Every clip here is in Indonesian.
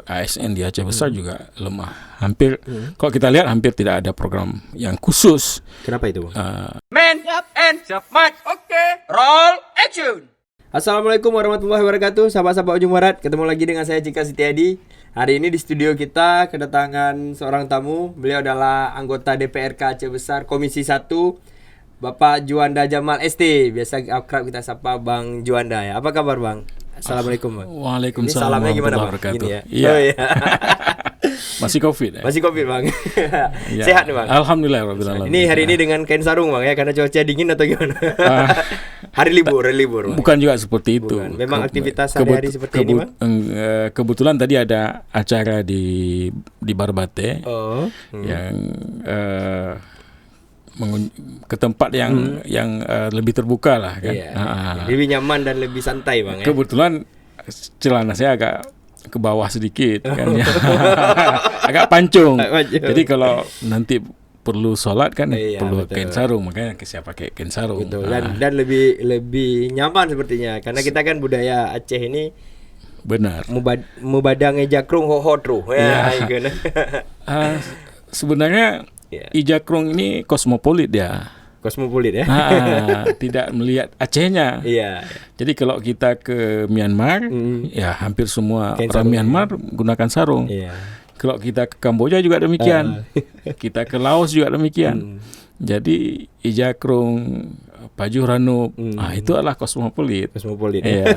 ASN di Aceh Besar juga lemah. Hampir kalau kita lihat hampir tidak ada program yang khusus. Kenapa itu, Bang? Man and Mic. Oke, roll action. Assalamualaikum warahmatullahi wabarakatuh, sahabat-sahabat Ujung Barat. Ketemu lagi dengan saya Cika Setiadi. Hari ini di studio kita kedatangan seorang tamu. Beliau adalah anggota DPRK Aceh Besar Komisi 1, Bapak Juanda Jamal ST. Biasa akrab kita sapa Bang Juanda ya. Apa kabar, Bang? Assalamualaikum, Bang. Waalaikumsalam. Ini salamnya gimana, Bang? Wabarakatuh. Gini ya. Iya. Oh, iya. Masih COVID ya? Masih COVID, Bang. Ya. Sehat nih, Bang. Alhamdulillah rabbil alamin. Ini hari ini dengan kain sarung, Bang ya, karena cuaca dingin atau gimana? Hari libur, Bang. Bukan juga seperti itu. Bukan. Memang aktivitas sehari-hari seperti ini, Bang? Kebetulan tadi ada acara di Barbate yang ke tempat yang lebih terbuka lah kan. Iya. Lebih nyaman dan lebih santai, Bang ya. Kebetulan celana saya agak ke bawah sedikit kan ya. Agak pancung. Jadi kalau nanti perlu sholat kan perlu betul. Kain sarung, makanya saya pakai kain sarung. Betul. Dan lebih nyaman sepertinya karena kita kan budaya Aceh ini benar. Mubadang ejakrung hohodru. Ya, gitu. Sebenarnya Ijakrung ini kosmopolit ya. Kosmopolit ya. Tidak melihat Acehnya. Iya. Jadi kalau kita ke Myanmar, ya hampir semua orang Myanmar gunakan sarung. Iya. Kalau kita ke Kamboja juga demikian. Kita ke Laos juga demikian. Jadi Ijakrung, Pajuh Ranup, itu adalah kosmopolit. Kosmopolit. Iya.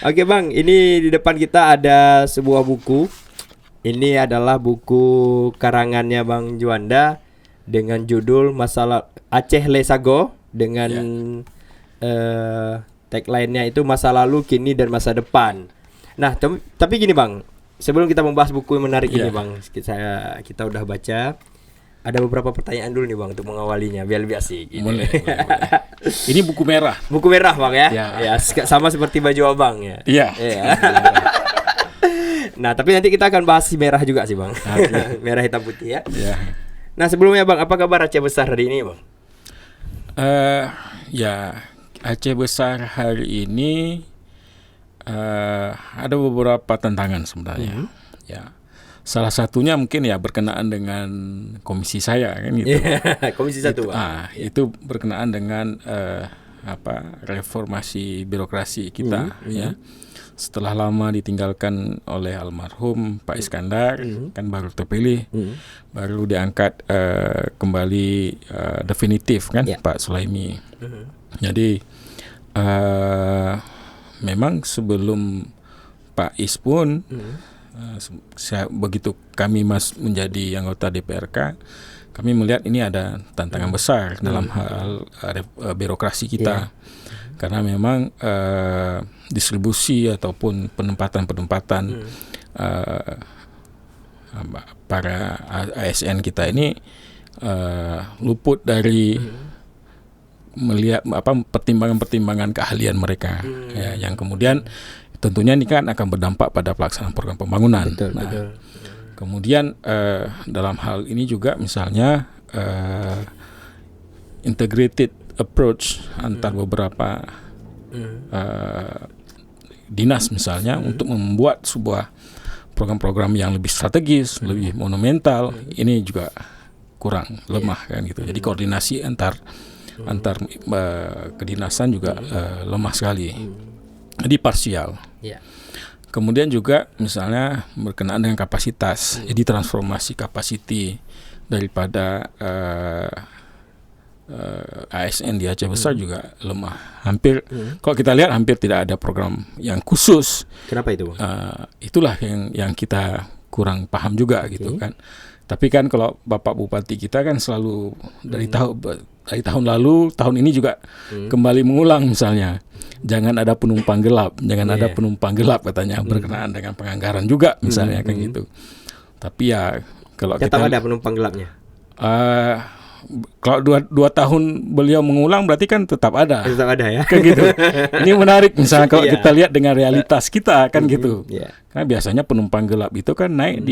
Oke, Bang, ini di depan kita ada sebuah buku. Ini adalah buku karangannya Bang Juanda dengan judul Masalah Aceh Lesago dengan tagline-nya itu masa lalu, kini dan masa depan. Nah, tapi gini, Bang, sebelum kita membahas buku yang menarik ini, Bang, kita udah baca. Ada beberapa pertanyaan dulu nih, Bang, untuk mengawalinya biar lebih asik. Boleh. Ini buku merah. Buku merah, Bang ya. Ya, sama seperti baju Abang ya. Iya. Nah, tapi nanti kita akan bahas si merah juga sih, Bang. Okay. Merah hitam putih ya. Ya. Nah, sebelumnya, Bang, apa kabar Aceh Besar hari ini, Bang? Aceh Besar hari ini ada beberapa tantangan sebenarnya. Ya. Salah satunya mungkin ya berkenaan dengan komisi saya kan gitu. Komisi 1, Bang. Itu berkenaan dengan reformasi birokrasi kita ya. Setelah lama ditinggalkan oleh almarhum Pak Iskandar, kan baru terpilih, baru diangkat kembali definitif kan Pak Sulaimi. Jadi memang sebelum Pak Is pun, begitu kami menjadi anggota DPRK, kami melihat ini ada tantangan besar dalam hal birokrasi kita. Karena memang distribusi ataupun penempatan para ASN kita ini luput dari melihat pertimbangan-pertimbangan keahlian mereka, yang kemudian tentunya ini kan akan berdampak pada pelaksanaan program pembangunan. Betul. Kemudian dalam hal ini juga misalnya integrated approach antar beberapa dinas misalnya untuk membuat sebuah program-program yang lebih strategis, lebih monumental, ini juga kurang lemah kan gitu. Jadi koordinasi antar kedinasan juga lemah sekali. Jadi parsial. Kemudian juga misalnya berkenaan dengan kapasitas. Jadi transformasi capacity daripada ASN di Aceh Besar juga lemah. Hampir kalau kita lihat hampir tidak ada program yang khusus. Kenapa itu, Bang? Itulah yang kita kurang paham juga gitu kan. Tapi kan kalau Bapak Bupati kita kan selalu dari tahun lalu, tahun ini juga kembali mengulang misalnya. Jangan ada penumpang gelap, ada penumpang gelap katanya, berkenaan dengan penganggaran juga misalnya kan gitu. Tapi ya kalau tetap ada penumpang gelapnya. Kalau dua tahun beliau mengulang berarti kan tetap ada. Tetap ada ya. Kan gitu. Ini menarik misalnya kalau kita lihat dengan realitas kita kan gitu. Karena biasanya penumpang gelap itu kan naik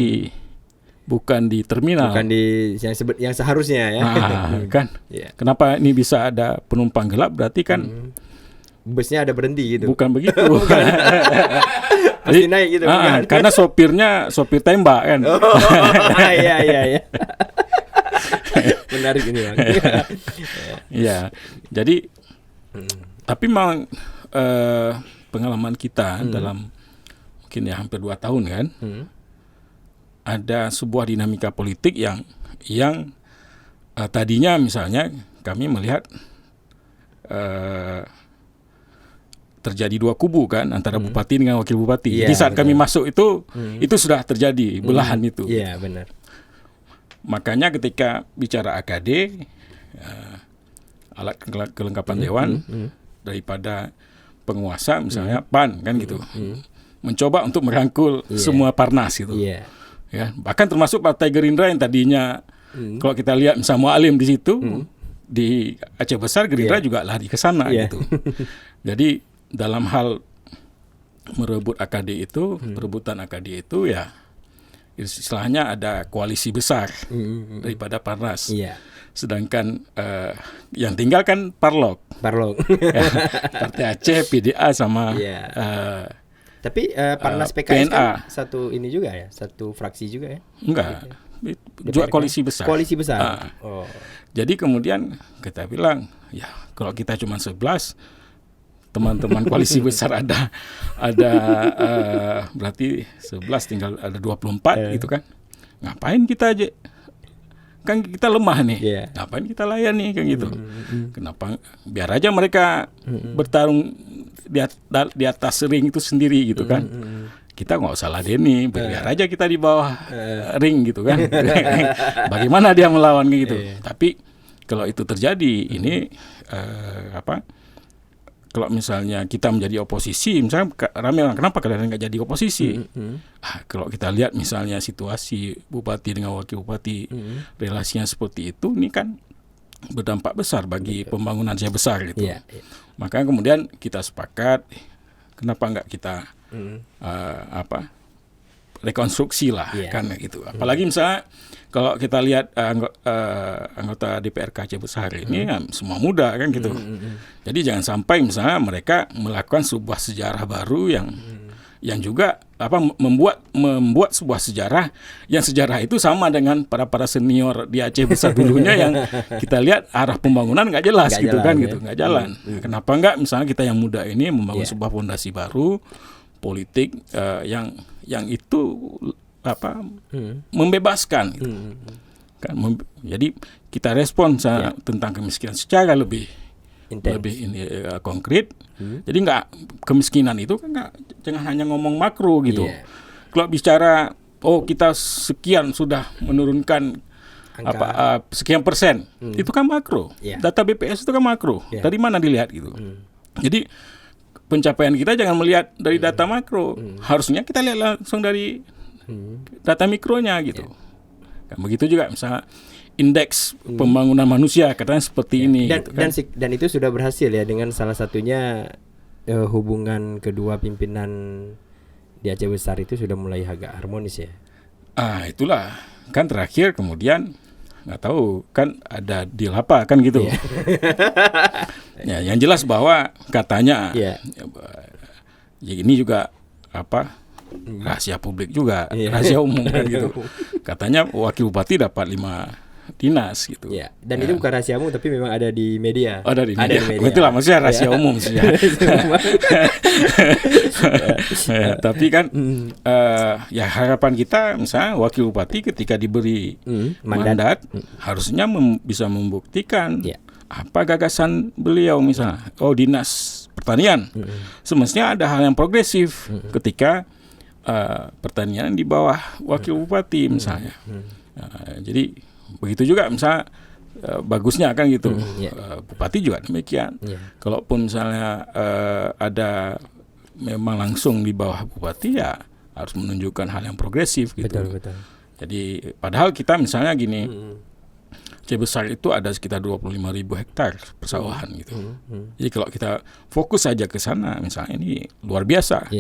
bukan di terminal. Bukan di yang seharusnya ya. Kan. Kenapa ini bisa ada penumpang gelap berarti kan busnya ada berhenti gitu. Bukan begitu. pasti naik gitu. Bukan? Karena sopir tembak kan. Iya. Menarik ini Bang. Iya. Jadi tapi memang pengalaman kita dalam mungkin ya hampir 2 tahun kan, ada sebuah dinamika politik yang tadinya misalnya kami melihat terjadi 2 kubu kan antara bupati dengan wakil bupati. Yeah, jadi saat benar. kami masuk itu sudah terjadi belahan itu. Iya, benar. Makanya ketika bicara AKD, alat kelengkapan dewan daripada penguasa misalnya PAN kan gitu, mencoba untuk merangkul semua Parnas gitu. Iya. Ya, bahkan termasuk Partai Gerindra yang tadinya kalau kita lihat misalnya Mualim di situ di Aceh Besar, Gerindra juga lari ke sana gitu. Jadi dalam hal merebut AKD itu, perebutan AKD itu ya istilahnya ada koalisi besar daripada Parnas. Iya. Sedangkan yang tinggal kan Parlok. Partai Aceh, PDA sama Tapi Parnas PKS PNA. kan satu ini juga ya, satu fraksi juga ya? Enggak. Juga koalisi besar. Koalisi besar. Jadi kemudian kita bilang, ya kalau kita cuma 11, teman-teman koalisi besar ada berarti 11 tinggal ada 24 gitu kan. Ngapain kita aja? Kan kita lemah nih. Ngapain kita layani kan gitu. Kenapa biar aja mereka bertarung di atas ring itu sendiri gitu kan. Kita nggak usah ladeni, biar aja kita di bawah ring gitu kan. Bagaimana dia melawan gitu. Tapi kalau itu terjadi ini kalau misalnya kita menjadi oposisi, misalnya ramai orang, kenapa kalian nggak jadi oposisi? Kalau kita lihat misalnya situasi bupati dengan wakil bupati, relasinya seperti itu, ini kan berdampak besar bagi pembangunan Aceh besar gitu. Maka kemudian kita sepakat, kenapa nggak kita rekonstruksi lah kan gitu. Apalagi misalnya kalau kita lihat anggota DPRK Aceh Besar ini semua muda kan gitu. Jadi jangan sampai misalnya mereka melakukan sebuah sejarah baru yang juga membuat sebuah sejarah yang sejarah itu sama dengan para senior di Aceh Besar dulunya yang kita lihat arah pembangunan nggak jelas gitu kan gitu, nggak jalan. Kenapa nggak misalnya kita yang muda ini membangun sebuah fondasi baru politik yang itu membebaskan gitu. Kan jadi kita respon tentang kemiskinan secara lebih konkret. Jadi nggak kemiskinan itu kan jangan hanya ngomong makro gitu. Kalau bicara kita sekian sudah menurunkan sekian persen, itu kan makro. Data BPS itu kan makro. Dari mana dilihat gitu. Jadi pencapaian kita jangan melihat dari data makro. Harusnya kita lihat langsung dari data mikronya gitu. Kan begitu juga misalnya indeks pembangunan manusia katanya seperti ini dan, gitu kan. dan itu sudah berhasil ya dengan salah satunya hubungan kedua pimpinan di Aceh Besar itu sudah mulai agak harmonis ya. Itulah kan terakhir kemudian nggak tahu kan ada deal apa kan gitu. Ya, yang jelas bahwa katanya ya ini juga rahasia publik juga, rahasia umum kan gitu. Katanya wakil bupati dapat 5 dinas gitu. Dan itu bukan rahasia umum tapi memang ada di media. Ada di media. Itulah maksudnya rahasia umum sih. Tapi kan harapan kita misalnya wakil bupati ketika diberi mandat harusnya bisa membuktikan apa gagasan beliau misalnya. Dinas pertanian. Semestinya ada hal yang progresif ketika pertanian di bawah wakil bupati misalnya. Jadi begitu juga misalnya bagusnya kan gitu. Bupati juga demikian. Kalaupun misalnya ada memang langsung di bawah bupati ya harus menunjukkan hal yang progresif gitu. Betul. Jadi padahal kita misalnya gini, Aceh Besar itu ada sekitar 25.000 hektar persawahan gitu. Jadi kalau kita fokus saja ke sana misalnya ini luar biasa.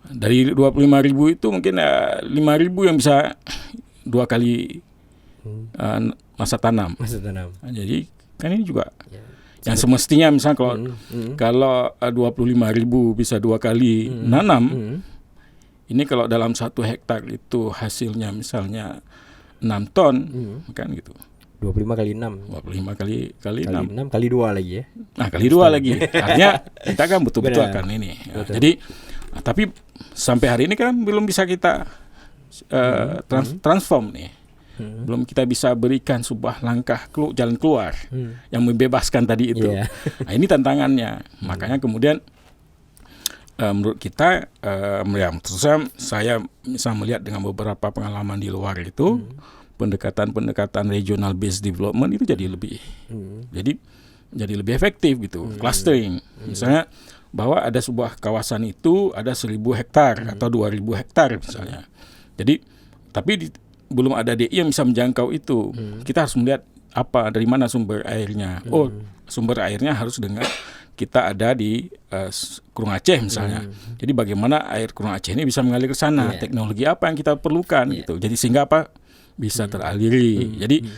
Dari 25.000 itu mungkin 5.000 yang bisa 2 kali masa tanam. Jadi kan ini juga yang semestinya misalnya kalau 25.000 bisa 2 kali nanam, Ini kalau dalam 1 hektar itu hasilnya misalnya 6 ton, kan gitu. 25 kali 6. 25 kali Kali 6. 6 kali 2 lagi ya. Nah, kali 2 lagi. Artinya kita kan betul-betul Benar. akan ini. Ya, jadi tapi sampai hari ini kan belum bisa kita transform nih. Belum kita bisa berikan sebuah langkah jalan keluar yang membebaskan tadi itu. Iya. Nah, ini tantangannya. Makanya kemudian menurut kita, terus saya bisa melihat dengan beberapa pengalaman di luar itu, pendekatan regional based development itu jadi lebih, jadi lebih efektif gitu, clustering. Misalnya bahwa ada sebuah kawasan itu ada 1.000 hektar atau 2.000 hektar misalnya. Jadi tapi belum ada DI yang bisa menjangkau itu. Kita harus melihat dari mana sumber airnya. Oh, sumber airnya harus dengan kita ada di Kurung Aceh misalnya. Jadi bagaimana air Kurung Aceh ini bisa mengalir ke sana? Teknologi apa yang kita perlukan gitu. Jadi sehingga apa bisa teraliri. Jadi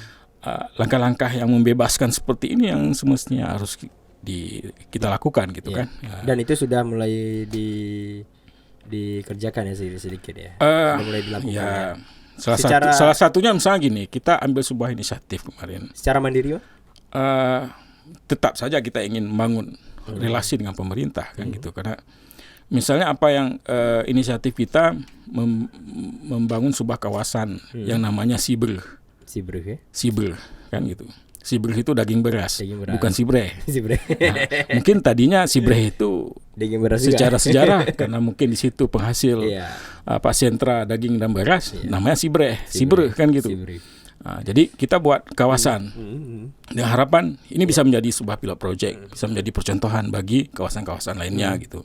langkah-langkah yang membebaskan seperti ini yang semestinya harus kita lakukan gitu kan. Dan itu sudah mulai dikerjakan ya sedikit ya. Sudah mulai dilakukan. Ya. Salah satunya misalnya gini, kita ambil sebuah inisiatif kemarin. Secara mandiri, Pak? Tetap saja kita ingin membangun relasi dengan pemerintah kan gitu, karena misalnya apa yang inisiatif kita membangun sebuah kawasan yang namanya Sibreh. Sibreh kan gitu. Sibreh itu daging beras. Bukan sibreh. Nah, mungkin tadinya sibreh itu daging beras secara sejarah karena mungkin di situ penghasil sentra daging dan beras, namanya sibreh kan gitu. Nah, jadi kita buat kawasan dengan harapan ini bisa menjadi sebuah pilot project, bisa menjadi percontohan bagi kawasan-kawasan lainnya gitu.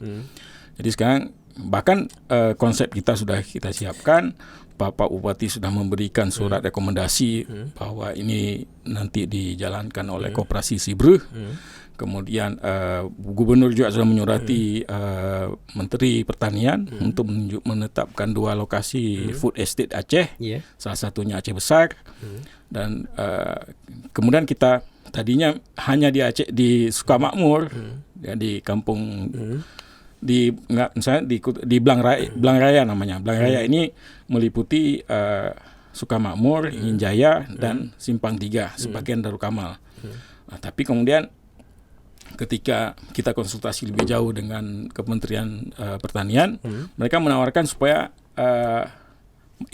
Jadi sekarang bahkan konsep kita sudah kita siapkan. Bapak Bupati sudah memberikan surat rekomendasi bahwa ini nanti dijalankan oleh Koperasi Sibreh. Kemudian Gubernur juga sudah menyurati Menteri Pertanian untuk menetapkan 2 lokasi food estate Aceh. Salah satunya Aceh Besar. Dan kemudian kita tadinya hanya di Aceh, di Sukamakmur, ya, di kampung misalnya di Blang Raya namanya. Blang Raya ini meliputi Sukamakmur, Ingin Jaya dan Simpang 3 sebagian Darul Kamal. Nah, tapi kemudian ketika kita konsultasi lebih jauh dengan Kementerian Pertanian, mereka menawarkan supaya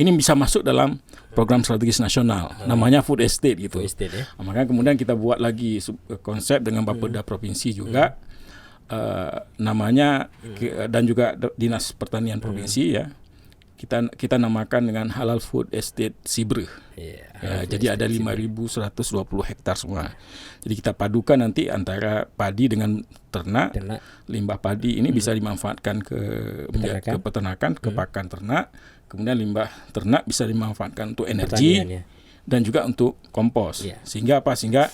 ini bisa masuk dalam program strategis nasional, namanya food estate gitu. Nah, maka kemudian kita buat lagi konsep dengan Bapeda provinsi juga. Namanya dan juga Dinas Pertanian Provinsi ya. Kita namakan dengan Halal Food Estate Sibreh. Jadi ada 5.120 hektar semua. Jadi kita padukan nanti antara padi dengan ternak. Limbah padi ini bisa dimanfaatkan ke peternakan, ke pakan ternak. Kemudian limbah ternak bisa dimanfaatkan untuk energi dan juga untuk kompos. Sehingga apa? Sehingga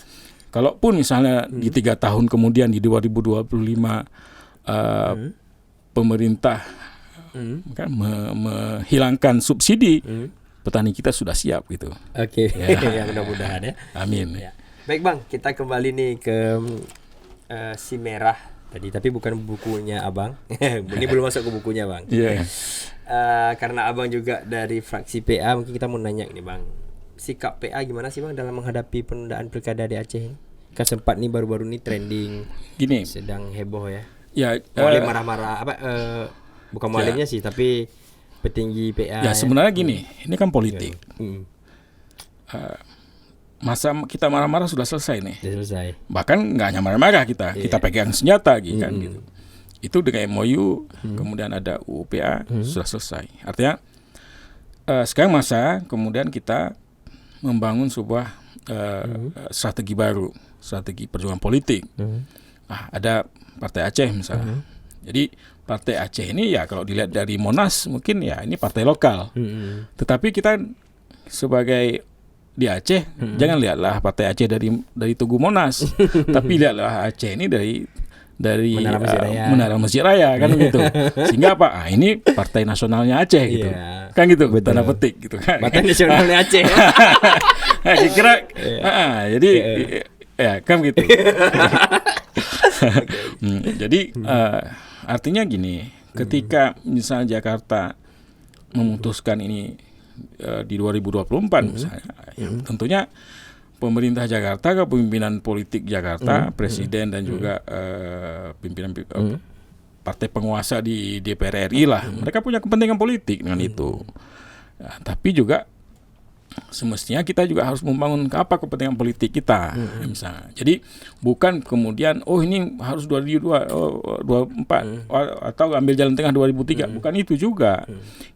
kalaupun misalnya di 3 tahun kemudian di 2025 pemerintah kan menghilangkan subsidi, petani kita sudah siap gitu. Oke. Ya mudah-mudahan ya. Amin. Ya. Baik Bang, kita kembali nih ke si merah tadi, tapi bukan bukunya Abang. Ini belum masuk ke bukunya Bang. Karena Abang juga dari fraksi PA, mungkin kita mau nanya nih Bang. Sikap PA gimana sih Bang dalam menghadapi penundaan pilkada di Aceh ini? Kan sempat nih baru-baru ini trending gini, sedang heboh ya. Mualim marah-marah bukan mualimnya sih, tapi petinggi PA. Sebenarnya gini, ini kan politik. Masa kita marah-marah sudah selesai nih. Selesai. Bahkan nggak hanya marah-marah kita pegang senjata gitu kan gitu. Itu dengan MOU, kemudian ada UPA sudah selesai. Artinya sekarang masa kemudian kita membangun sebuah strategi baru, strategi perjuangan politik. Ada Partai Aceh misalnya. Jadi Partai Aceh ini ya kalau dilihat dari Monas mungkin ya ini partai lokal. Tetapi kita sebagai di Aceh jangan lihatlah Partai Aceh dari Tugu Monas, tapi lihatlah Aceh ini dari Menara Masjid Raya kan gitu. Sehingga apa? Ini partai nasionalnya Aceh gitu. Kan gitu, tanda petik gitu kan. Partai nasionalnya Aceh. Kira jadi ya kan gitu. Jadi artinya gini, ketika misalnya Jakarta memutuskan ini di 2024 misalnya, ya, tentunya pemerintah Jakarta, kepemimpinan politik Jakarta, presiden dan juga pimpinan partai penguasa di DPR RI lah, mereka punya kepentingan politik dengan itu. Ya, tapi juga semestinya kita juga harus membangun apa kepentingan politik kita, misalnya. Jadi bukan kemudian ini harus 2024 atau ambil jalan tengah 2003, bukan itu juga.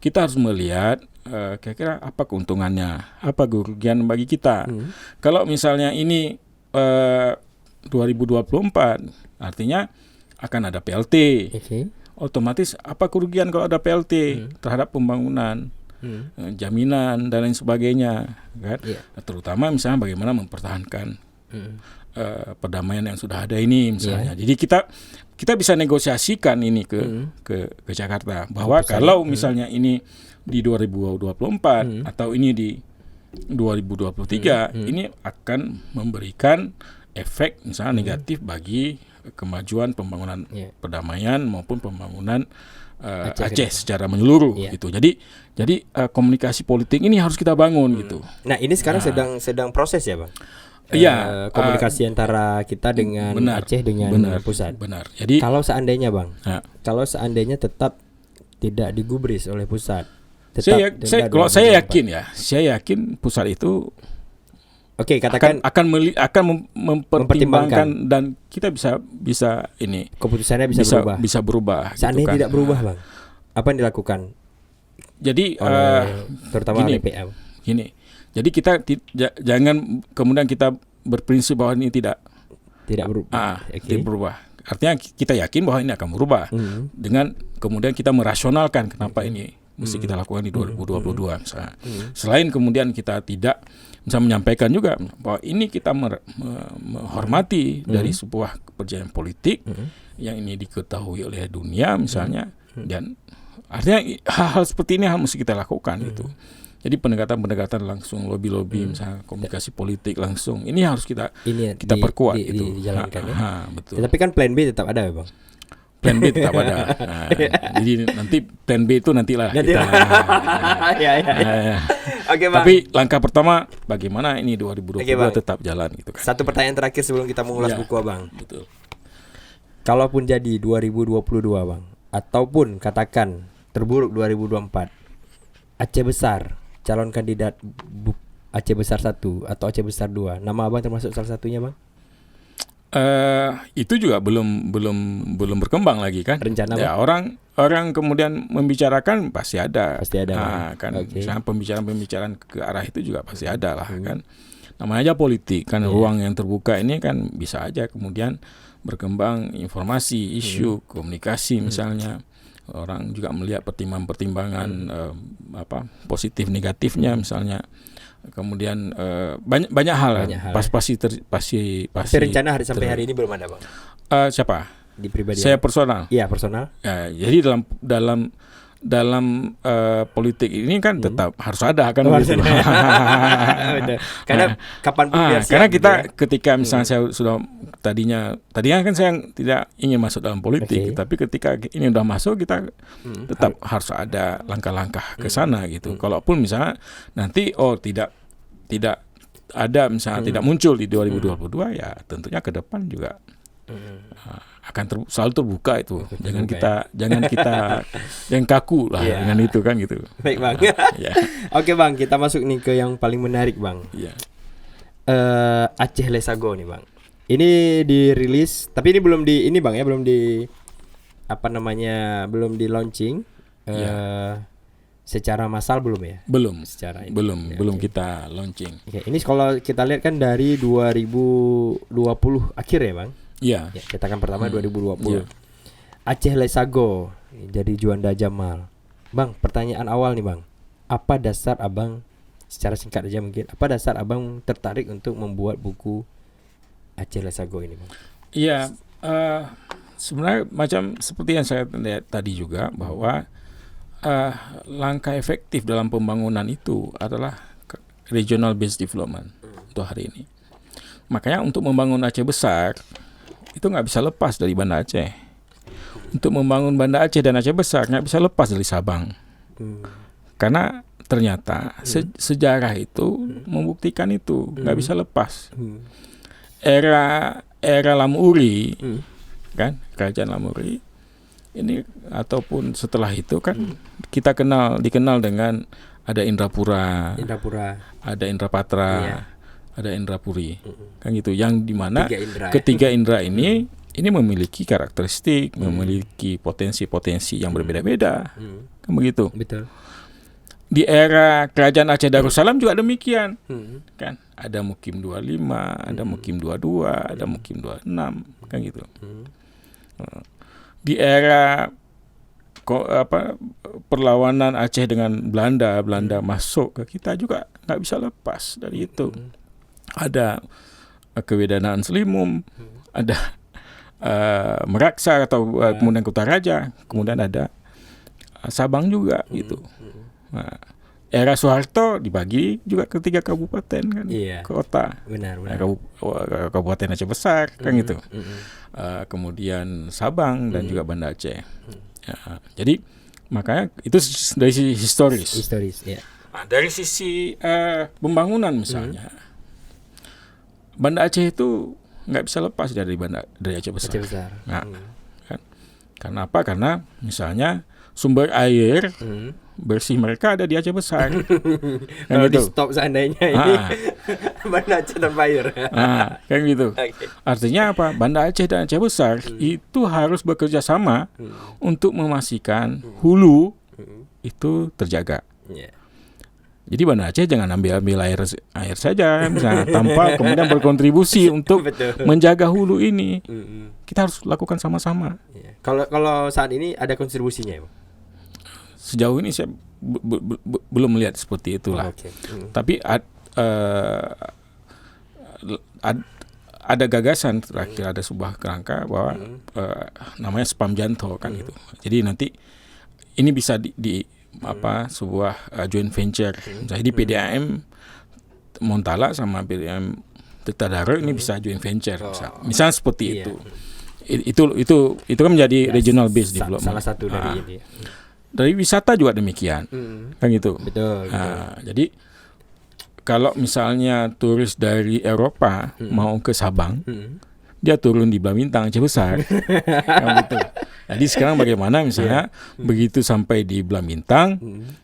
Kita harus melihat kira-kira apa keuntungannya, apa kerugian bagi kita. Kalau misalnya ini 2024, artinya akan ada PLT. Otomatis apa kerugian kalau ada PLT terhadap pembangunan? Jaminan dan lain sebagainya, kan? Terutama misalnya bagaimana mempertahankan perdamaian yang sudah ada ini misalnya. Jadi kita bisa negosiasikan ini ke Jakarta bahwa kalau misalnya ini di 2024 atau ini di 2023 ini akan memberikan efek misalnya negatif bagi kemajuan pembangunan perdamaian maupun pembangunan Aceh secara menyeluruh gitu. Jadi komunikasi politik ini harus kita bangun gitu. Nah, ini sekarang sedang proses ya, Bang? Iya, komunikasi antara kita dengan Aceh dengan pusat. Benar. Jadi kalau seandainya, Bang, kalau seandainya tetap tidak digubris oleh pusat, saya yakin pusat itu katakan akan mempertimbangkan dan kita bisa ini keputusannya bisa berubah. gitu Seandainya kan. tidak berubah, Bang, apa yang dilakukan? Jadi terutama oleh PM. Gini. Jadi kita jangan kemudian kita berprinsip bahwa ini tidak berubah. Tidak berubah. Artinya kita yakin bahwa ini akan berubah dengan kemudian kita merasionalkan kenapa ini mesti kita lakukan di 2022 misalnya. Selain kemudian kita tidak bisa menyampaikan juga bahwa ini kita menghormati dari sebuah kepercayaan politik yang ini diketahui oleh dunia misalnya, dan artinya hal-hal seperti ini harus kita lakukan gitu. Jadi pendekatan langsung, lobby misalnya komunikasi politik langsung ini harus kita perkuat itu. Dijalankan betul. Tapi kan plan B tetap ada ya, Bang. Plan B tetap ada. Jadi nanti plan B itu nantilah kita. Oke, Bang. Tapi langkah pertama bagaimana ini 2022 tetap jalan gitu kan. Satu pertanyaan terakhir sebelum kita mengulas buku, Bang. Betul. Kalaupun jadi 2022, Bang, ataupun katakan terburuk 2024, Aceh Besar, calon kandidat Aceh Besar 1 atau Aceh Besar 2, nama Abang termasuk salah satunya, Bang? Itu juga belum berkembang lagi kan. Rencana ya, orang kemudian membicarakan pasti ada kan. Misalnya pembicaraan ke arah itu juga pasti ada lah kan. Namanya aja politik kan, ruang yang terbuka ini kan bisa aja kemudian berkembang informasi, isu, komunikasi misalnya. Orang juga melihat pertimbangan positif negatifnya misalnya. Kemudian banyak hal. Pasti. Tapi rencana sampai hari ini belum ada, Bang. Siapa? Di pribadi. Saya personal. Iya, personal. Jadi dalam politik ini kan tetap harus ada kan gitu. Karena kapanpun karena kita ketika misalnya saya sudah tadinya kan saya tidak ingin masuk dalam politik, tapi ketika ini udah masuk kita tetap harus ada langkah-langkah ke sana gitu. Kalaupun misalnya nanti tidak ada misalnya tidak muncul di 2022 ya tentunya ke depan juga akan selalu terbuka itu. Jangan kita yang kaku lah dengan itu kan gitu. Baik, Bang. Oke, Bang, kita masuk nih ke yang paling menarik, Bang. Aceh Lesago nih, Bang. Ini dirilis, tapi ini belum di launching secara massal belum ya? Belum. Belum Okay. kita launching. Ini kalau kita lihat kan dari 2020 akhir ya, Bang? Iya. Cetakan pertama 2020. Aceh Lesago jadi Juanda Jamal. Bang, pertanyaan awal nih, Bang. Apa dasar Abang, secara singkat aja mungkin, apa dasar Abang tertarik untuk membuat buku Aceh Lesago ini, Bang? Iya, sebenarnya macam seperti yang saya lihat tadi juga bahwa langkah efektif dalam pembangunan itu adalah regional based development untuk hari ini. Makanya untuk membangun Aceh Besar itu nggak bisa lepas dari Banda Aceh. Untuk membangun Banda Aceh dan Aceh Besar nggak bisa lepas dari Sabang. Karena ternyata sejarah itu membuktikan itu nggak bisa lepas. Era Lamuri, kan, kerajaan Lamuri ini ataupun setelah itu kan kita dikenal dengan ada Indrapura, ada Indrapatra, ada Indrapuri, kan gitu. Yang dimana ketiga indra ini memiliki karakteristik, memiliki potensi-potensi yang berbeda-beda, kan begitu. Betul. Di era kerajaan Aceh Darussalam juga demikian, kan. Ada Mukim 25, ada Mukim 22, ada Mukim 26, kan gitu. Di era perlawanan Aceh dengan Belanda masuk ke kita juga nggak bisa lepas dari itu. Ada Kewedanaan Selimum, ada Meraksa atau kemudian Kutaraja, kemudian ada Sabang juga gitu. Nah, era Soeharto dibagi juga ke 3 kabupaten kan, kota. Benar. Kabupaten Aceh Besar kan gitu. Kemudian Sabang dan juga Banda Aceh. Jadi makanya itu dari sisi historis. Ya. Nah, dari sisi pembangunan misalnya, Banda Aceh itu nggak bisa lepas dari Aceh Besar. Nah, kan? Karena apa? Karena misalnya sumber air bersih mereka ada di Aceh Besar. Kalau di stop seandainya ini Banda Aceh tanpa air. Kayak gitu. Artinya apa? Banda Aceh dan Aceh Besar itu harus bekerja sama untuk memastikan hulu itu terjaga. Jadi Banda Aceh jangan ambil air saja misalnya, tanpa kemudian berkontribusi untuk menjaga hulu ini. Kita harus lakukan sama-sama. Kalau saat ini ada kontribusinya ya? Sejauh ini saya belum melihat seperti itulah. Tapi ada gagasan terakhir, ada sebuah kerangka bahwa namanya Spam Janto kan gitu. Jadi nanti ini bisa sebuah joint venture. Misalnya di PDAM Montala sama PDAM Tirta Daru ini bisa joint venture. Misalnya seperti itu. Itu kan menjadi regional base development. Salah satu dari ini. Dari wisata juga demikian, kan gitu. Betul. Jadi kalau misalnya turis dari Eropa mau ke Sabang, dia turun di Blamintang, Aceh Besar, kan gitu. Jadi sekarang bagaimana misalnya begitu sampai di Blamintang,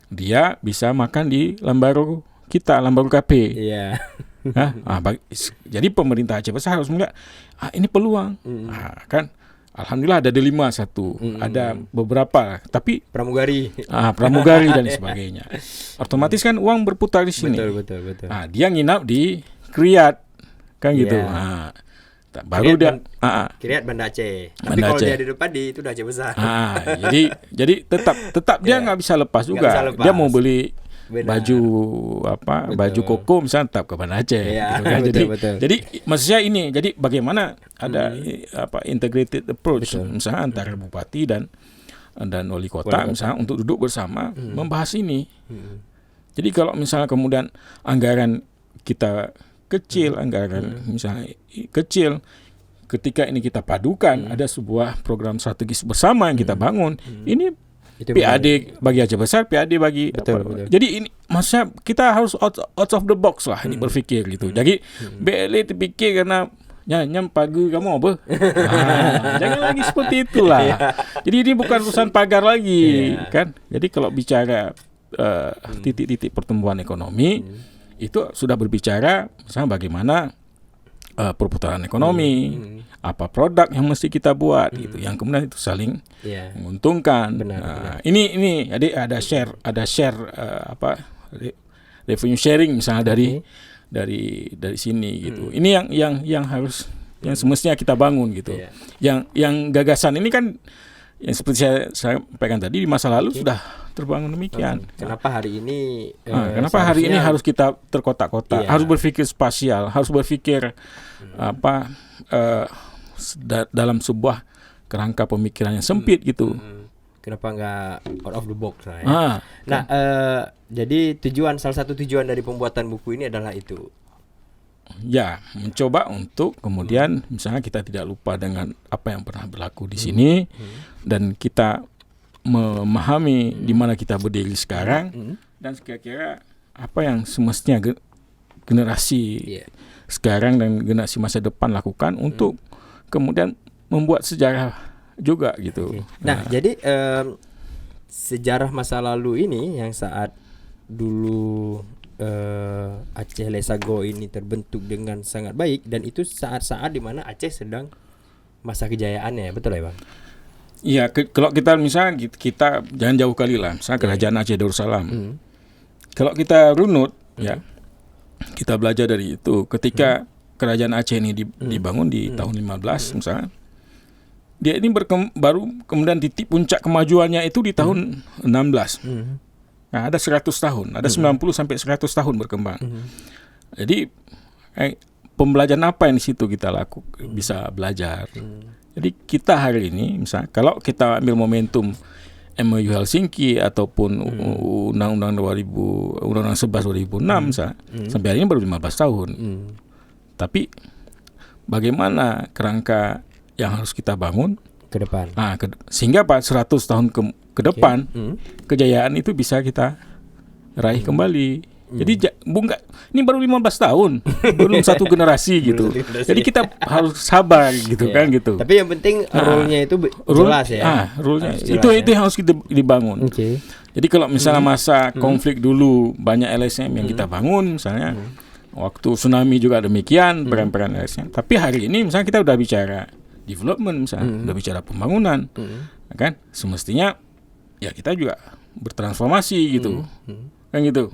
dia bisa makan di Lambaru Cafe. Jadi pemerintah Aceh Besar harus melihat ini peluang, kan. Alhamdulillah ada delima satu, ada beberapa, tapi pramugari dan sebagainya. Otomatis kan uang berputar di sini. Betul. Dia nginap di Kriat, kan gitu. Baru dia Kriat Banda Aceh. Tapi kalau dia di depan itu udah Aceh Besar. Jadi tetap dia nggak bisa lepas juga. Dia mau beli baju koko misalnya tetap ke Banda Aceh, gitu kan. Jadi maksudnya ini, jadi bagaimana ada integrated approach misalnya antara bupati dan wali kota misalnya untuk duduk bersama membahas ini. Jadi kalau misalnya kemudian anggaran kita kecil, ketika ini kita padukan, ada sebuah program strategis bersama yang kita bangun, ini PAD bagi Aceh Besar, PAD bagi betul. Jadi ini maksudnya kita harus out of the box lah ini berpikir gitu. Jadi BLA terpikir karena nyam pagi kamu apa? Jangan lagi seperti itulah. Jadi ini bukan urusan pagar lagi, kan? Jadi kalau bicara titik-titik pertumbuhan ekonomi itu sudah berbicara misalnya bagaimana perputaran ekonomi, apa produk yang mesti kita buat gitu, yang kemudian itu saling menguntungkan. Benar. Ini jadi ada share revenue sharing misalnya dari sini gitu. Ini yang harus yang semestinya kita bangun gitu. Yang gagasan ini kan yang seperti saya sampaikan tadi di masa lalu sudah terbangun demikian. Kenapa hari ini harus kita terkotak-kotak, harus berpikir spasial, harus berpikir dalam sebuah kerangka pemikiran yang sempit gitu. Kenapa nggak out of the box lah ya? Jadi salah satu tujuan dari pembuatan buku ini adalah itu. Ya, mencoba untuk kemudian misalnya kita tidak lupa dengan apa yang pernah berlaku di sini dan kita memahami di mana kita berdiri sekarang dan kira-kira apa yang semestinya generasi sekarang dan generasi masa depan lakukan untuk kemudian membuat sejarah juga gitu. Nah, jadi sejarah masa lalu ini yang saat dulu Aceh Lesago ini terbentuk dengan sangat baik, dan itu saat-saat di mana Aceh sedang masa kejayaannya, betul ya Bang? Iya, kalau kita misalnya kita jangan jauh kali lah, misalnya kerajaan Aceh Darussalam. Kalau kita runut ya, kita belajar dari itu ketika kerajaan Aceh ini dibangun di tahun 15 misalnya. Dia ini baru kemudian titik puncak kemajuannya itu di tahun 16. Nah, ada 100 tahun, ada 90 sampai 100 tahun berkembang. Jadi pembelajaran apa yang di situ kita bisa belajar. Jadi kita hari ini misalnya kalau kita ambil momentum MOU Helsinki ataupun Undang-Undang 11 2006 misalnya, sampai hari ini baru 15 tahun. Tapi bagaimana kerangka yang harus kita bangun ke depan. Sehingga 100 tahun ke depan kejayaan itu bisa kita raih kembali. Jadi ini baru 15 tahun, belum satu generasi gitu. Jadi kita harus sabar gitu kan gitu. Tapi yang penting rule-nya itu jelas ya. Rule-nya itu yang harus kita dibangun. Jadi kalau misalnya masa konflik dulu banyak LSM yang kita bangun misalnya, waktu tsunami juga demikian peran-peran LSM. Tapi hari ini misalnya kita udah bicara development misalnya, udah bicara pembangunan, kan semestinya ya kita juga bertransformasi gitu, kan gitu.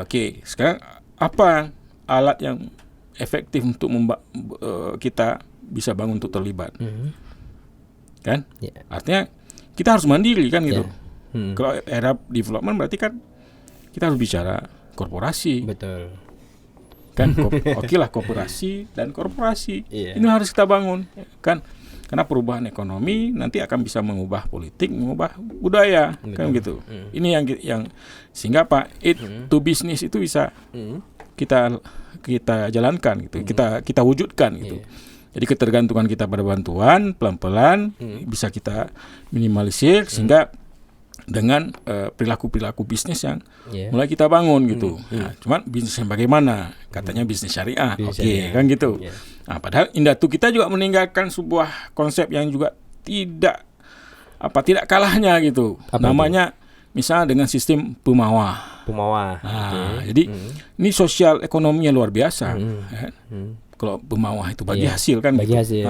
Oke, sekarang apa alat yang efektif untuk kita bisa bangun untuk terlibat, kan? Artinya kita harus mandiri kan gitu. Kalau era development berarti kan kita harus bicara korporasi. Betul. Kan oke lah korporasi dan korporasi ini harus kita bangun kan, karena perubahan ekonomi nanti akan bisa mengubah politik, mengubah budaya. Kan gitu. Ini yang sehingga to business itu bisa kita jalankan gitu, kita wujudkan gitu. Jadi ketergantungan kita pada bantuan pelan-pelan bisa kita minimalisir sehingga dengan perilaku-perilaku bisnis yang mulai kita bangun gitu. Nah, cuman bisnis yang bagaimana? Katanya bisnis syariah. Kan gitu. Nah, padahal Indatu kita juga meninggalkan sebuah konsep yang juga tidak kalahnya gitu. Namanya misalnya dengan sistem Pemawah. Jadi ini sosial ekonominya luar biasa. Kalau Pemawah itu bagi hasil kan. Bagi hasil.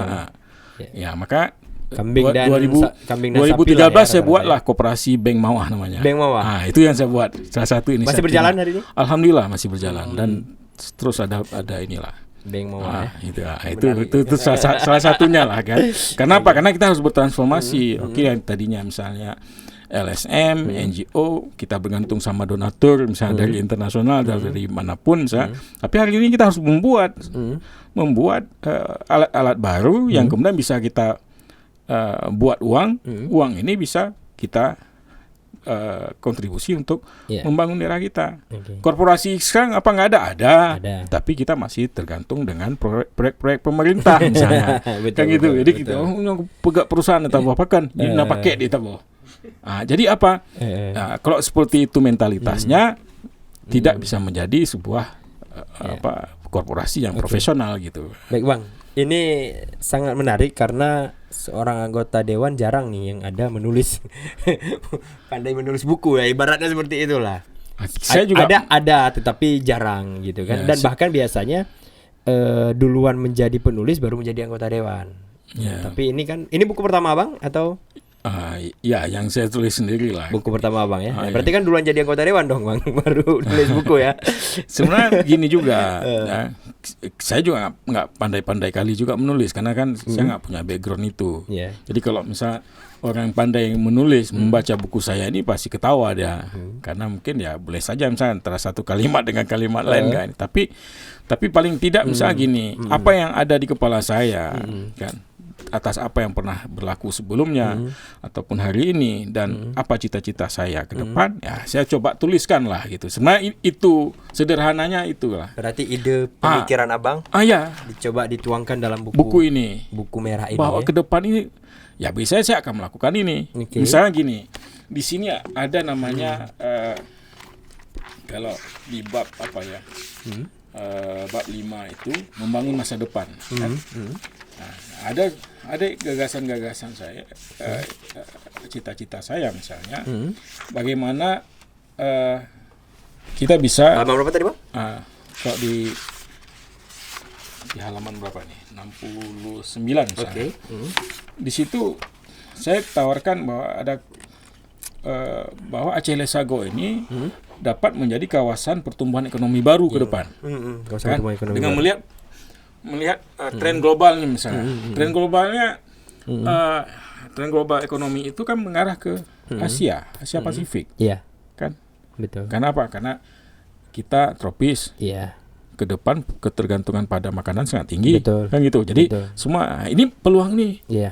Ya, maka kambing 2013 saya buatlah koperasi Bank Mawah namanya. Bank Mawah. Itu yang saya buat. Salah satu ini. Masih berjalan hari ini? Alhamdulillah masih berjalan dan terus ada inilah. Bank Mawah. Itu salah satunya lah kan. Kenapa? Karena kita harus bertransformasi. Yang tadinya misalnya LSM, NGO, kita bergantung sama donatur misalnya dari internasional dari manapun misalnya. Tapi hari ini kita harus membuat alat-alat baru yang kemudian bisa kita buat uang ini bisa kita kontribusi untuk membangun daerah kita. Korporasi sekarang apa nggak ada? Tapi kita masih tergantung dengan proyek-proyek pemerintah misalnya. Kan gitu. Jadi kita pegang perusahaan atau apa kan, ini pakai di tabo. Jadi apa? Kalau seperti itu mentalitasnya tidak bisa menjadi sebuah korporasi yang profesional gitu. Baik Bang, ini sangat menarik karena seorang anggota dewan jarang nih yang ada menulis pandai menulis buku ya, ibaratnya seperti itulah. Saya juga ada tetapi jarang gitu kan. Dan bahkan biasanya duluan menjadi penulis baru menjadi anggota dewan. Tapi ini buku pertama Bang atau? Yang saya tulis sendiri lah. Buku pertama Bang ya. Berarti kan duluan jadi anggota dewan dong Bang, baru nulis buku ya. Sebenarnya gini juga, saya juga nggak pandai-pandai kali juga menulis karena kan saya nggak punya background itu. Jadi kalau misal orang pandai yang menulis membaca buku saya ini pasti ketawa dia, karena mungkin ya boleh saja misalnya antara satu kalimat dengan kalimat lain kan. Tapi paling tidak misalnya gini, apa yang ada di kepala saya kan, atas apa yang pernah berlaku sebelumnya ataupun hari ini dan apa cita-cita saya ke depan, ya saya coba tuliskan lah gitu. Sebenarnya itu sederhananya itulah. Berarti ide pemikiran Abang dicoba dituangkan dalam buku ini, buku merah ini. Bahwa ke depan ini ya biasanya saya akan melakukan ini. Misalnya gini, di sini ada namanya kalau di bab apa ya, bab 5 itu membangun masa depan. Kan? Nah, ada gagasan-gagasan saya, cita-cita saya misalnya, bagaimana kita bisa. Halaman berapa tadi, Bang? Kalau di halaman berapa nih? 69 misalnya. Di situ saya tawarkan bahwa ada bahwa Aceh Lesago ini dapat menjadi kawasan pertumbuhan ekonomi baru ke depan. Kawasan pertumbuhan ekonomi dengan baru. melihat tren globalnya misalnya. Tren globalnya tren global ekonomi itu kan mengarah ke Asia Pasifik. Iya. Kan? Betul. Kenapa? Karena kita tropis. Iya. Ke depan ketergantungan pada makanan sangat tinggi. Betul. Kan gitu. Jadi Betul. semua ini peluang nih. Iya.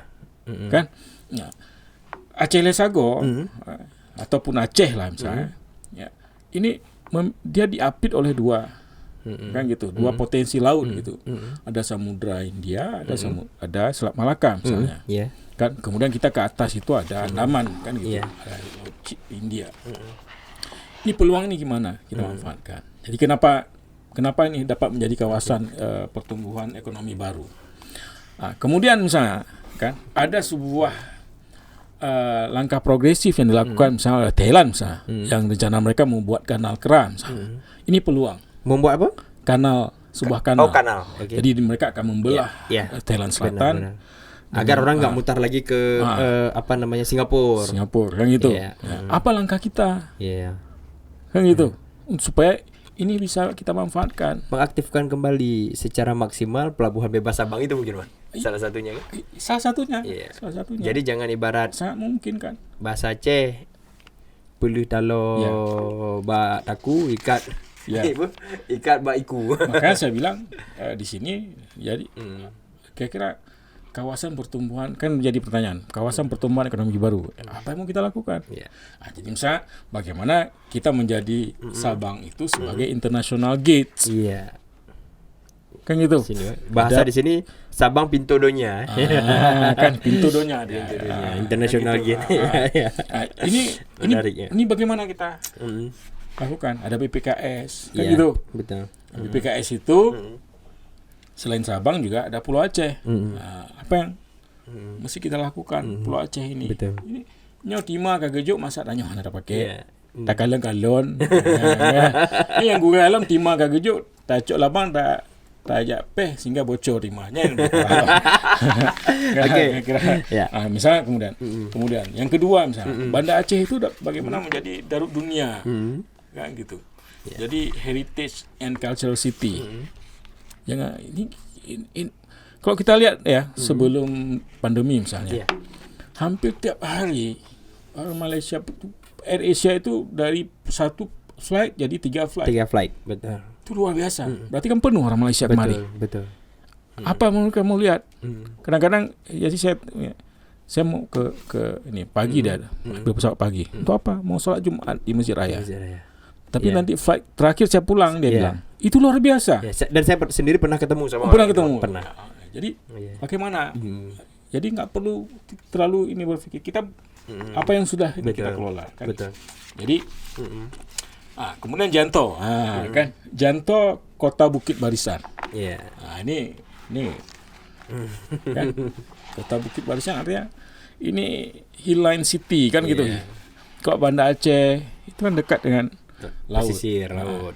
Kan? Ya. Aceh Lesago ataupun Aceh lah misalnya. Ya. Ini dia diapit oleh dua kan gitu, dua potensi laut gitu. Ada Samudra India, ada Selat Malaka misalnya. Iya. Kan kemudian kita ke atas itu ada Andaman kan gitu. Iya. Ada Laut India. Ini peluang ini gimana kita manfaatkan. Jadi kenapa ini dapat menjadi kawasan pertumbuhan ekonomi baru. Kemudian misalnya kan ada sebuah langkah progresif yang dilakukan misalnya oleh Thailand misalnya, yang rencana mereka membuat kanal Kera misalnya. Ini peluang. Membuat apa? Sebuah kanal. Oh, kanal. Okay. Jadi mereka akan membelah Thailand Selatan. Benar. Agar orang nggak mutar lagi ke Singapura kan gitu. Yeah. Apa langkah kita? Iya. Kan gitu. Supaya ini bisa kita manfaatkan. Mengaktifkan kembali secara maksimal pelabuhan bebas Sabang itu mungkin, Mas. Salah satunya kan? Salah satunya. Yeah. Salah satunya. Jadi jangan ibarat sangat mungkin kan. bahasa Aceh puluh talo ba taku ikat. Ya. Ikat ba iku. Makanya saya bilang di sini jadi kira-kira kawasan pertumbuhan kan menjadi pertanyaan. Kawasan pertumbuhan ekonomi baru. Apa yang mau kita lakukan? Yeah. Jadi misalnya bagaimana kita menjadi Sabang itu sebagai international gates. Iya. Kan gitu. Bahasa di sini Sabang pintu donya. Kan pintu donya ada. International gate. Ini bagaimana kita lakukan? Ada BPKS kan Iya, gitu. Betul. BPKS itu selain Sabang juga ada Pulau Aceh. Apa yang mesti kita lakukan Pulau Aceh ini? Betul. Ini nyo tima kagejuk masa tanya mana ada pakai. Iya. Tak kalon. Ini yang gue alam tima kagejuk tak cok labang tak ajak sehingga bocor timahnya. Oke. Ya. Misalnya kemudian yang kedua misalnya Banda Aceh itu bagaimana menjadi darut dunia. Kan gitu. Jadi heritage and cultural city. Jangan ini kalau kita lihat ya sebelum pandemi misalnya, hampir tiap hari orang Malaysia Air Asia itu dari 1 flight jadi 3 flight. 3 flight, betul. Itu luar biasa. Berarti kan penuh orang Malaysia kemari. Betul. Apa mereka mau lihat? Kadang-kadang jadi saya mau ke ini pagi dah ambil pesawat pagi. Untuk apa? Mau sholat Jumat di Masjid Raya. Tapi nanti flight terakhir saya pulang dia bilang. Itu luar biasa. Dan saya sendiri pernah ketemu sama Pernah. Jadi bagaimana? Jadi nggak perlu terlalu ini berpikir kita apa yang sudah kita kelola. Kan? Betul. Jadi kemudian Janto, kan Janto Kota Bukit Barisan. Ini kan Kota Bukit Barisan artinya ini Hillline City kan gitu. Kalau Banda Aceh itu kan dekat dengan laut. Pesisir laut.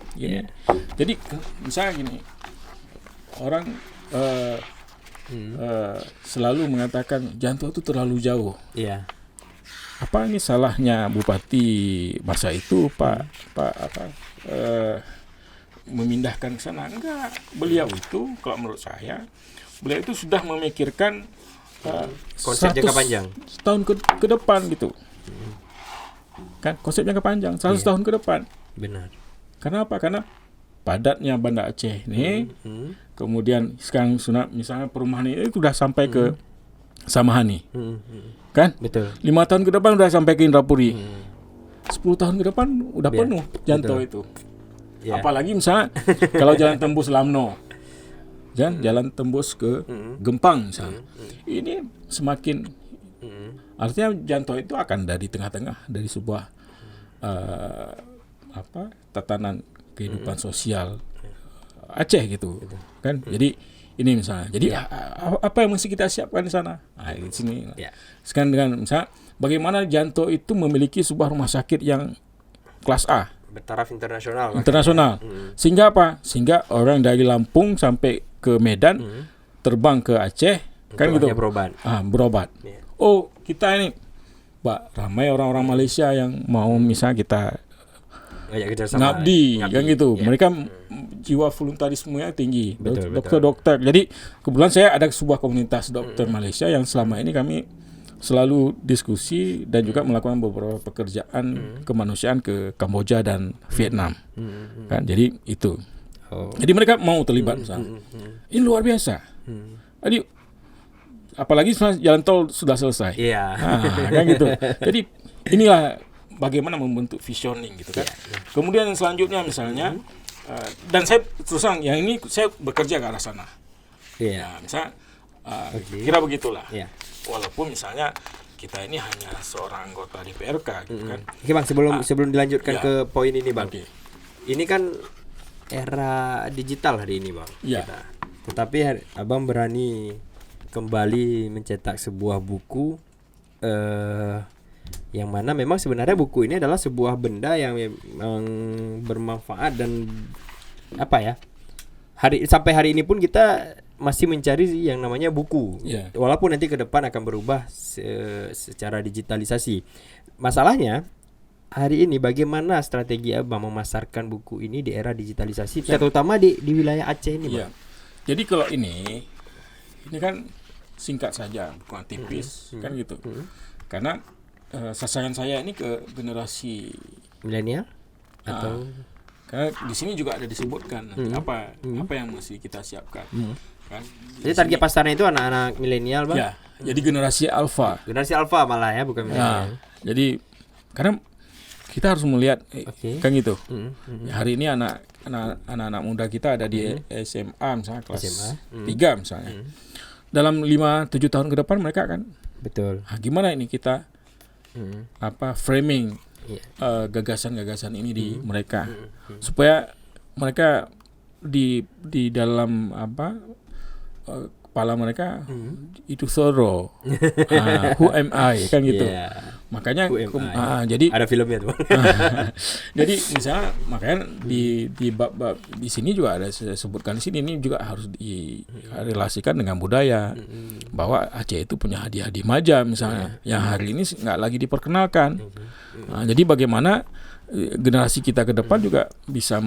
Jadi misalnya gini, orang selalu mengatakan Janto itu terlalu jauh. Iya. Apa ini salahnya Bupati masa itu memindahkan ke sana? Enggak. Beliau itu kalau menurut saya beliau itu sudah memikirkan konsep jangka panjang. Setahun ke depan gitu. Kan konsep jangka panjang 100 tahun ke depan. Benar. Kenapa? Karena padatnya Banda Aceh ini, kemudian sekarang misalnya perumahan ini sudah sampai ke Samahani, kan? Betul. 5 tahun ke depan sudah sampai ke Indrapuri, 10 tahun ke depan udah penuh Janto itu. Apalagi misalnya kalau jalan tembus Lamno, jalan tembus ke Gempang misalnya, ini semakin Artinya Janto itu akan dari tengah-tengah dari sebuah tatanan kehidupan sosial Aceh gitu kan. Jadi ini misalnya. Jadi apa yang mesti kita siapkan di sana? Nah, di sini. Sekarang dengan misalnya bagaimana Janto itu memiliki sebuah rumah sakit yang kelas A, bertaraf internasional. Sehingga apa? Sehingga orang dari Lampung sampai ke Medan terbang ke Aceh kan gitu. Berobat. Oh, kita ini Pak, ramai orang-orang Malaysia yang mau misalnya kita ngabdi kan gitu. Mereka jiwa voluntarismenya tinggi. Dokter-dokter. Jadi kebetulan saya ada sebuah komunitas dokter Malaysia yang selama ini kami selalu diskusi dan juga melakukan beberapa pekerjaan kemanusiaan ke Kamboja dan Vietnam. Kan jadi itu. Jadi mereka mau terlibat misalnya. Ini luar biasa. Jadi apalagi jalan tol sudah selesai. Kan gitu. Jadi inilah bagaimana membentuk visioning gitu kan. Kemudian yang selanjutnya misalnya dan saya terus terang yang ini saya bekerja ke arah sana. Misalnya kira begitulah. Walaupun misalnya kita ini hanya seorang anggota DPRK gitu kan. Oke Bang, sebelum dilanjutkan ke poin ini Bang. Ini kan era digital hari ini Bang. Tetapi Abang berani kembali mencetak sebuah buku yang mana memang sebenarnya buku ini adalah sebuah benda yang memang bermanfaat dan sampai hari ini pun kita masih mencari yang namanya buku. Walaupun nanti ke depan akan berubah secara digitalisasi. Masalahnya hari ini bagaimana strategi Abang memasarkan buku ini di era digitalisasi, terutama di wilayah Aceh ini, Bang? Jadi kalau ini kan singkat saja, bukan tipis, kan gitu. Karena sasaran saya ini ke generasi milenial atau karena di sini juga ada disebutkan apa yang mesti kita siapkan. Kan? Jadi target pasarnya itu anak-anak milenial, Bang. Jadi generasi alfa. Generasi alfa malah ya, bukan milenial. Jadi karena kita harus melihat kan gitu. Hari ini anak-anak muda kita ada di SMA misalnya kelas 3 misalnya. Dalam 5-7 tahun ke depan mereka akan gimana ini kita framing gagasan-gagasan ini di mereka supaya mereka di dalam kepala mereka itu thorough. Who am I kan gitu. Makanya jadi ada filmnya tuh. Jadi misalnya makanya di bab di sini juga ada saya sebutkan di sini ini juga harus direlasikan dengan budaya bahwa Aceh itu punya hadiah-hadiah maja misalnya yang hari ini nggak lagi diperkenalkan. Jadi bagaimana generasi kita ke depan juga bisa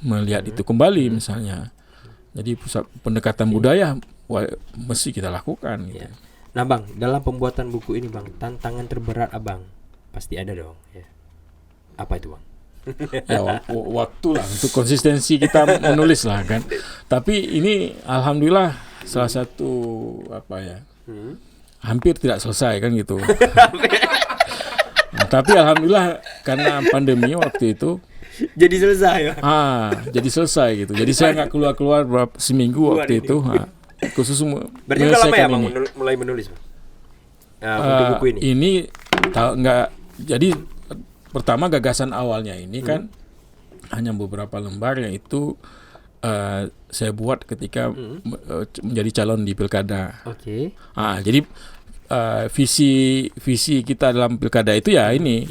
melihat itu kembali misalnya. Jadi pusat pendekatan budaya mesti kita lakukan gitu. Nah Bang, dalam pembuatan buku ini Bang, tantangan terberat Abang pasti ada dong ya. Apa itu Bang? Waktu lah untuk konsistensi kita menulis lah kan. Tapi ini alhamdulillah salah satu hampir tidak selesai kan gitu. Tapi alhamdulillah karena pandemi waktu itu jadi selesai ya. Jadi selesai gitu. Jadi saya nggak keluar seminggu waktu itu. Khusus berarti udah lama ya Bang mulai menulis Bang? Untuk buku ini. Ini nggak. Jadi pertama gagasan awalnya ini kan hanya beberapa lembar yang itu saya buat ketika menjadi calon di pilkada. Jadi visi kita dalam pilkada itu ya ini.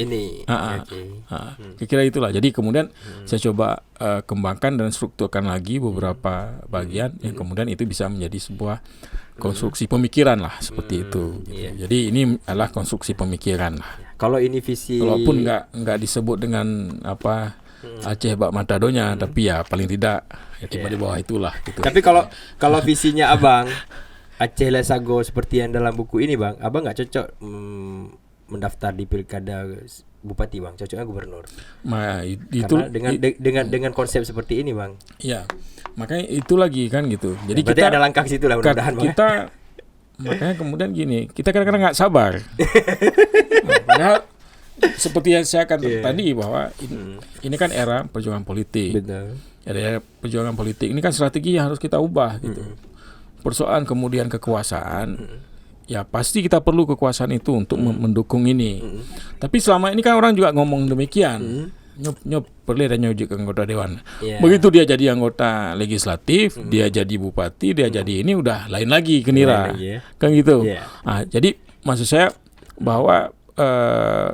Kira-kira itulah. Jadi kemudian saya coba kembangkan dan strukturkan lagi beberapa bagian yang kemudian itu bisa menjadi sebuah konstruksi pemikiran lah seperti itu. Jadi ini adalah konstruksi pemikiran lah. Kalau ini visi, walaupun nggak disebut dengan Aceh bak matadonya, tapi ya paling tidak tiba di bawah itulah. Gitu. Tapi kalau visinya Abang Aceh Lesago seperti yang dalam buku ini Bang, Abang nggak cocok mendaftar di pilkada bupati Bang, cocoknya gubernur. Itu dengan konsep seperti ini Bang. Iya, makanya itu lagi kan gitu. Jadi berarti ada langkah situ lah mudah-mudahan Bang. Makanya kemudian gini, kita kadang-kadang nggak sabar. Padahal seperti yang saya katakan tadi bahwa ini kan era perjuangan politik. Betul. Era perjuangan politik ini kan strategi yang harus kita ubah gitu. Persoalan kemudian kekuasaan ya pasti kita perlu kekuasaan itu untuk mendukung ini. Tapi selama ini kan orang juga ngomong demikian. Nyop perlu ada nyuji ke anggota dewan. Begitu dia jadi anggota legislatif, dia jadi bupati, dia jadi ini udah lain lagi kenira. Kan gitu. Nah, jadi maksud saya bahwa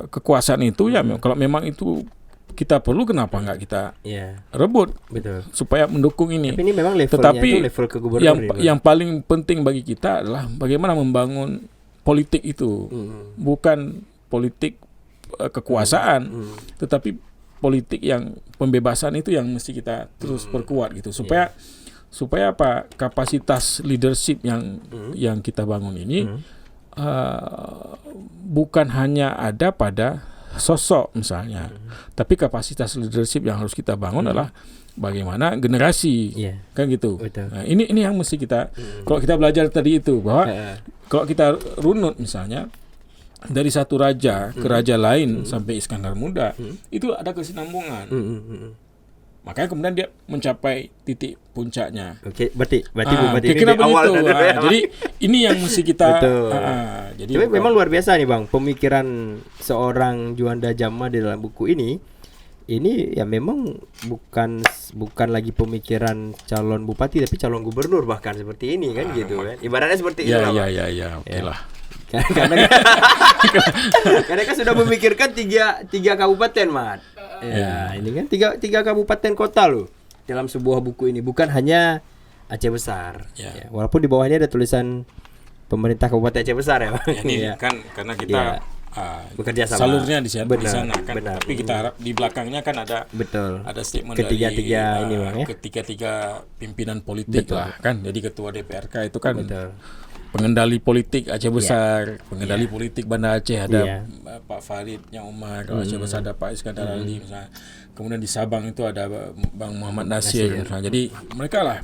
kekuasaan itu ya kalau memang itu kita perlu, kenapa nggak kita rebut. Betul. Supaya mendukung ini. Tapi ini memang levelnya Tetapi itu level ke gubernur yang paling penting bagi kita adalah bagaimana membangun politik itu. Bukan politik kekuasaan, tetapi politik yang pembebasan itu yang mesti kita terus perkuat gitu, supaya apa, kapasitas leadership yang kita bangun ini bukan hanya ada pada sosok misalnya, tapi kapasitas leadership yang harus kita bangun adalah bagaimana generasi, kan gitu. Nah, ini yang mesti kita, kalau kita belajar tadi itu bahwa kalau kita runut misalnya dari satu raja ke raja lain sampai Iskandar Muda, itu ada kesinambungan. Makanya kemudian dia mencapai titik puncaknya. Berarti kenapa awal itu? Jadi ini yang mesti kita. Jadi memang luar biasa nih Bang, pemikiran seorang Juanda Jamma di dalam buku ini ya memang bukan lagi pemikiran calon bupati, tapi calon gubernur bahkan seperti ini kan gitu kan. Ibaratnya seperti itu lah. Oke lah. Karena kan sudah memikirkan tiga kabupaten, Mat. Ini kan tiga kabupaten kota loh dalam sebuah buku ini, bukan hanya Aceh Besar. Walaupun di bawahnya ada tulisan pemerintah Kabupaten Aceh Besar ya, Bang. Ini kan karena kita bekerja sama. Salurnya di sana kan. Benar. Tapi kita harap di belakangnya kan ada statement ketiga-tiga ini, Bang, ya. Ketiga pimpinan politik lah kan. Jadi ketua DPRK itu kan pengendali politik Aceh Besar, pengendali politik Banda Aceh ada Pak Farid yang Umar, kalau Aceh Besar ada Pak Iskandar Ali misalnya. Kemudian di Sabang itu ada Bang Muhammad Nasir. Misalnya. Jadi mereka lah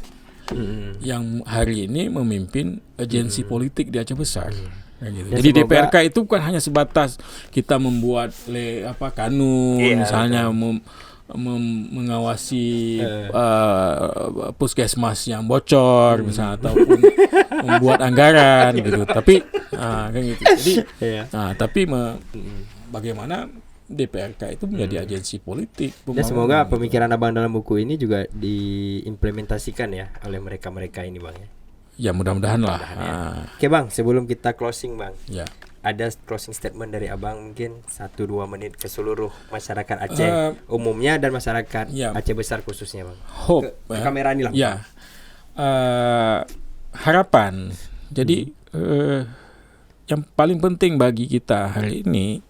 yang hari ini memimpin agensi politik di Aceh Besar. Gitu. Jadi DPRK itu bukan hanya sebatas kita membuat kanun misalnya mengawasi puskesmas yang bocor misalnya, ataupun membuat anggaran gitu. Tapi kan gitu. Jadi tapi bagaimana DPRK itu menjadi agensi politik. Dan semoga pemikiran Abang dalam buku ini juga diimplementasikan ya oleh mereka-mereka ini, Bang ya. Ya mudah-mudahan lah. Oke Bang, sebelum kita closing Bang, ada closing statement dari Abang mungkin 1-2 menit ke seluruh masyarakat Aceh umumnya dan masyarakat Aceh Besar khususnya Bang. Ke kamera ini lah. Harapan. Jadi yang paling penting bagi kita hari ini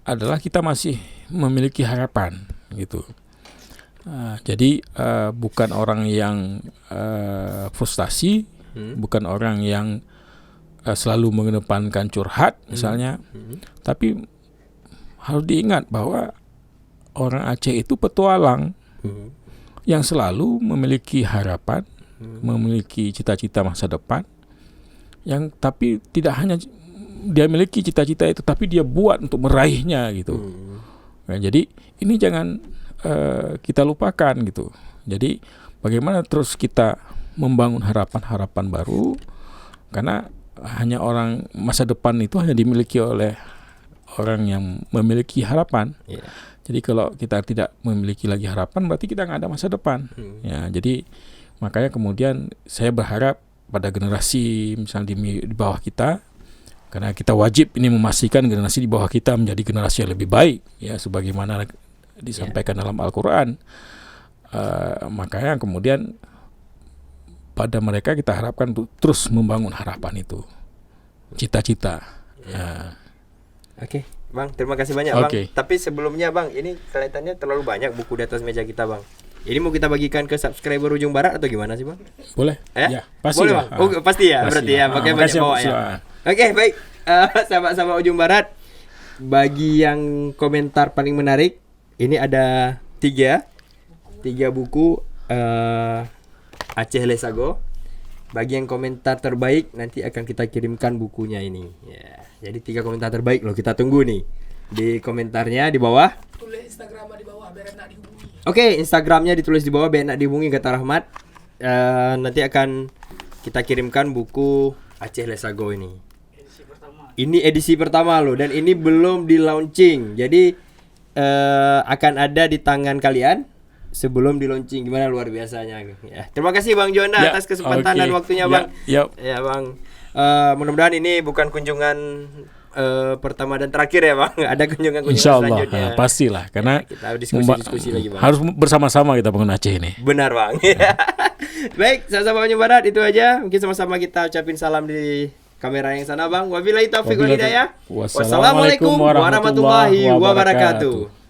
adalah kita masih memiliki harapan gitu. Jadi bukan orang yang frustasi, bukan orang yang selalu mengedepankan curhat misalnya, tapi harus diingat bahwa orang Aceh itu petualang yang selalu memiliki harapan, memiliki cita-cita masa depan, yang tapi tidak hanya dia memiliki cita-cita itu, tapi dia buat untuk meraihnya gitu. Nah, jadi ini jangan kita lupakan gitu. Jadi bagaimana terus kita membangun harapan-harapan baru, karena hanya orang masa depan itu hanya dimiliki oleh orang yang memiliki harapan. Jadi kalau kita tidak memiliki lagi harapan, berarti kita nggak ada masa depan. Ya, jadi makanya kemudian saya berharap pada generasi misalnya di bawah kita, karena kita wajib ini memastikan generasi di bawah kita menjadi generasi yang lebih baik, ya sebagaimana disampaikan dalam Al-Quran. Makanya kemudian pada mereka kita harapkan untuk terus membangun harapan itu, cita-cita. Oke, Bang, terima kasih banyak Bang. Tapi sebelumnya Bang, ini kelihatannya terlalu banyak buku di atas meja kita Bang. Ini mau kita bagikan ke subscriber Ujung Barat atau gimana sih Bang? Boleh. Ya, pasti Boleh Bang. Pasti ya, berarti ya. Pakai banyak bawa ya. Oke, baik. Sahabat-sahabat Ujung Barat, bagi yang komentar paling menarik, ini ada 3 buku Aceh Lesago. Bagi yang komentar terbaik nanti akan kita kirimkan bukunya ini. Jadi 3 komentar terbaik loh, kita tunggu nih. Di komentarnya di bawah. Tulis Instagramnya di bawah biar enak dihubungi. Oke, Instagramnya ditulis di bawah biar enak dihubungi kata Rahmat. Nanti akan kita kirimkan buku Aceh Lesago ini. Ini edisi pertama loh, dan ini belum di launching. Jadi akan ada di tangan kalian sebelum di launching. Gimana luar biasanya ya. Terima kasih Bang Juanda atas kesempatan dan waktunya Bang. Ya Bang. Mudah-mudahan ini bukan kunjungan pertama dan terakhir ya Bang. Ada kunjungan-kunjungan selanjutnya. Pastilah, karena kita diskusi lagi Bang. Harus bersama-sama kita bangun Aceh ini. Benar Bang. Baik, sama-sama Ujung Barat itu aja. Mungkin sama-sama kita ucapin salam di kamera yang sana Bang. Wabillahi taufiq wal hidayah. Wassalamualaikum warahmatullahi wabarakatuh.